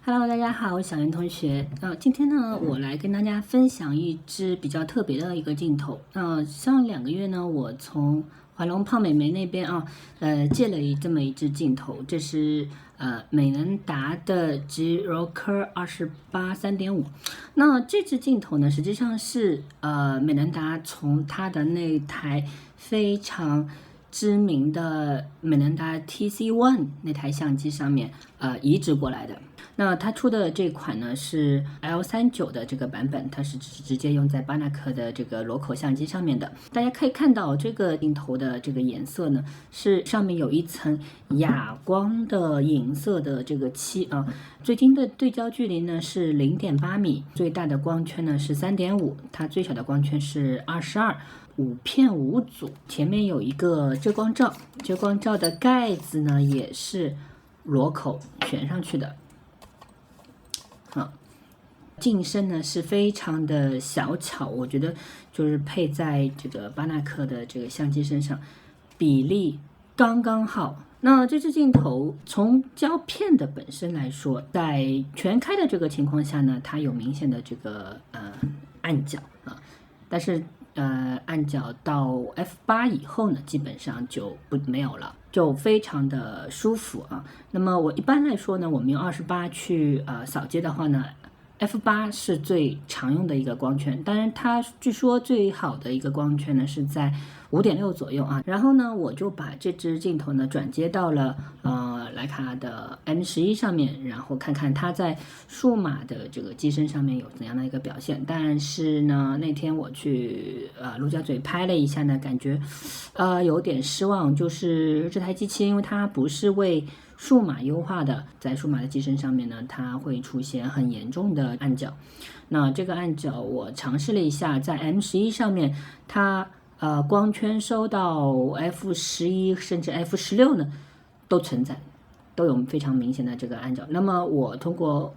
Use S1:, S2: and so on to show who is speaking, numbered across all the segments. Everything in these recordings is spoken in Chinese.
S1: Hello，大家好，我是小袁同学。今天呢，我来跟大家分享一支比较特别的一个镜头。上2个月呢，我从怀龙胖美眉那边借了这么一支镜头，这是美能达的 G-Rocker 28 3.5。那这支镜头呢，实际上是美能达从它的那台非常知名的美能达 TC1 那台相机上面移植过来的。那它出的这款呢是 L39 的这个版本，它是直接用在巴纳克的这个螺口相机上面的。大家可以看到这个镜头的这个颜色呢，是上面有一层哑光的银色的这个漆啊。最近的对焦距离呢是 0.8 米，最大的光圈呢是 3.5， 它最小的光圈是22。5片5组，前面有一个遮光罩，遮光罩的盖子呢也是螺口旋上去的。镜身呢是非常的小巧，我觉得就是配在这个巴纳克的这个相机身上，比例刚刚好。那这支镜头从胶片的本身来说，在全开的这个情况下呢，它有明显的这个暗角但是暗角到 F8 以后呢，基本上就没有了，就非常的舒服啊。那么我一般来说呢，我们用28去扫街的话呢，F8 是最常用的一个光圈，当然它据说最好的一个光圈呢是在 5.6 左右啊。然后呢，我就把这支镜头呢转接到了徕卡的 M11 上面，然后看看它在数码的这个机身上面有怎样的一个表现。但是呢，那天我去陆家嘴拍了一下呢，感觉有点失望，就是这台机器因为它不是为数码优化的，在数码的机身上面呢，它会出现很严重的暗角。那这个暗角我尝试了一下，在 M11 上面，它光圈收到 F11 甚至 F16 呢都存在，都有非常明显的这个暗角。那么我通过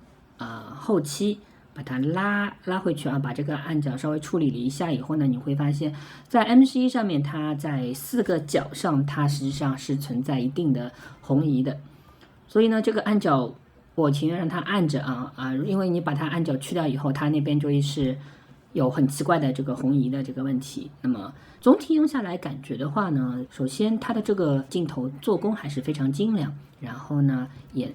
S1: 后期把它拉回去把这个暗角稍微处理了一下以后呢，你会发现在 M11 上面，它在4个角上，它实际上是存在一定的红移的。所以呢，这个暗角我情愿让它暗着因为你把它暗角去掉以后，它那边就会是有很奇怪的这个红移的这个问题。那么总体用下来感觉的话呢，首先它的这个镜头做工还是非常精良，然后呢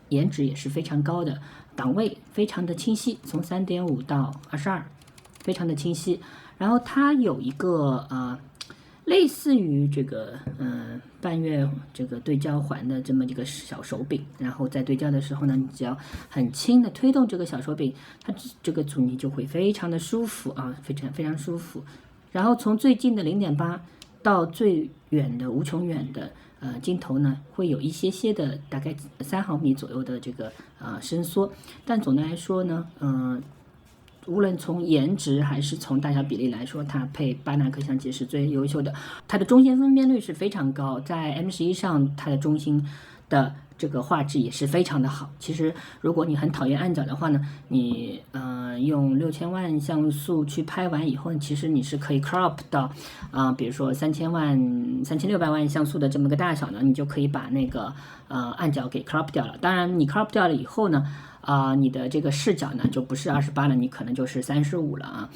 S1: 颜值也是非常高的，档位非常的清晰，从 3.5 到22非常的清晰。然后它有一个类似于这个半月这个对焦环的这么一个小手柄，然后在对焦的时候呢，你只要很轻的推动这个小手柄，它这个阻尼就会非常的舒服非常舒服。然后从最近的 0.8 到最远的无穷远的镜头呢，会有一些的大概3毫米左右的这个伸缩，但总的来说呢，无论从颜值还是从大小比例来说，它配巴纳克相机是最优秀的。它的中心分辨率是非常高，在 M11 上它的中心的这个画质也是非常的好。其实如果你很讨厌暗角的话呢，你用6000万像素去拍完以后，其实你是可以 crop 到比如说3000万、3600万像素的这么个大小呢，你就可以把那个暗角给 crop 掉了。当然你 crop 掉了以后呢，你的这个视角呢就不是28了，你可能就是35了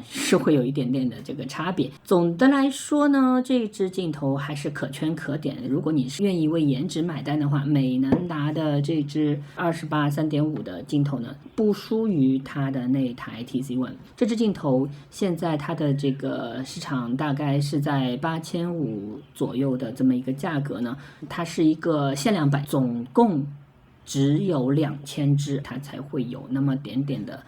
S1: 是会有一点点的这个差别。总的来说呢，这支镜头还是可圈可点的。如果你是愿意为颜值买单的话，美能达的这支28 3.5的镜头呢，不输于它的那台 TC1。这支镜头现在它的这个市场大概是在8500左右的这么一个价格呢，它是一个限量版，总共只有2000支，它才会有那么点点的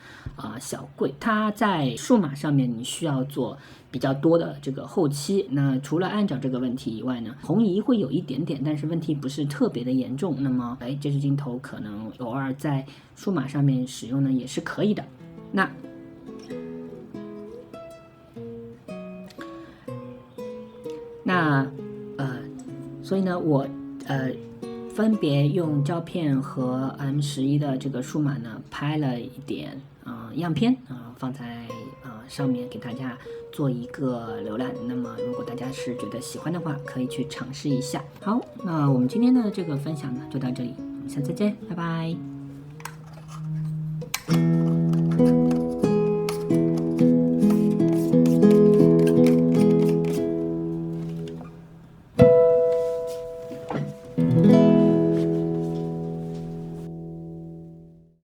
S1: 小贵。它在数码上面你需要做比较多的这个后期，那除了暗角这个问题以外呢，红移会有一点点，但是问题不是特别的严重。那么这支镜头可能偶尔在数码上面使用呢也是可以的。所以呢，我分别用胶片和 M11 的这个数码呢拍了一点样片放在上面给大家做一个浏览。那么如果大家是觉得喜欢的话，可以去尝试一下。好，那我们今天的这个分享呢就到这里，我们下次再见，拜拜。